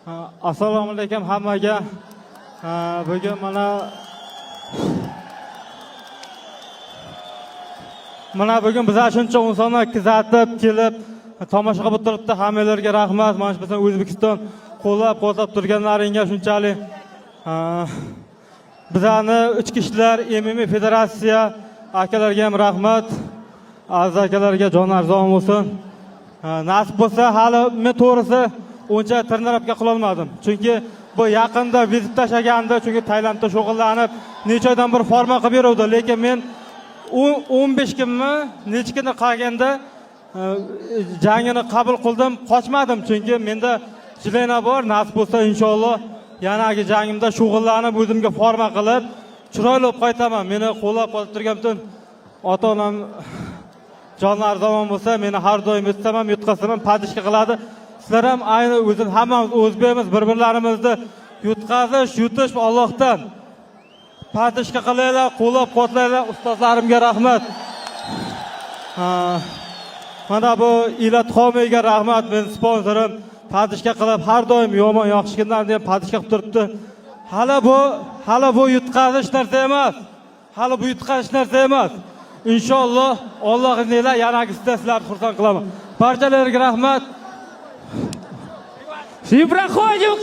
Assalomu alaykum hammaga. Bugun mana bugun bizlar shuncha insonlar kuzatib kelib tomosha qilib turibdi. Hammalarga rahmat. Mana shu bizning O'zbekiston qo'llab-quvvatlab turganlaringga shunchalik. Bizlarni ichki ishlar MMA federatsiya akalarga ham rahmat. Aziz akalarga jon arzon bo'lsin. Nasib bo'lsa hali men to'g'risi uncha trenировка qila olmadim. Chunki bu yaqinda vizit tashlaganda, chunki Tailandda shug'ullanib, necha oydan bir forma qilib beruvdi, lekin men 15 kunmi, necha kunni qolganda jangini qabul qildim, qochmadim, chunki menda jilena bor. Nasib bo'lsa inshaalloh yanagi jangimda shug'ullanib, o'zimga forma qilib, chiroyli bo'lib qaytaman. Meni qo'llab-quvvatlab turgan butun ota-onam jonlar zamon bo'lsa, meni har doim yutsaman, yutqasaman, padishka qiladi. Sizlar ham ayni o'zim hammamiz o'zbekmiz, bir-birlarimizni yutqazish, yutish Allohdan. Padishka qilinglar, qo'llab-quvvatlanglar, ustozlarimga rahmat. Mana bu Ilatxomiyga rahmat, men sponsorim. Padishka qilib har doim yomon yaxshi kunlarda ham padishka qilib turibdi. Hali bu yutqazish narsa emas. Hali bu yutqazish narsa emas. İnşallah Alloh izniyle yanagisidan sizlarni xursand qilaman. Barchalarga rahmat. Ibrahoyev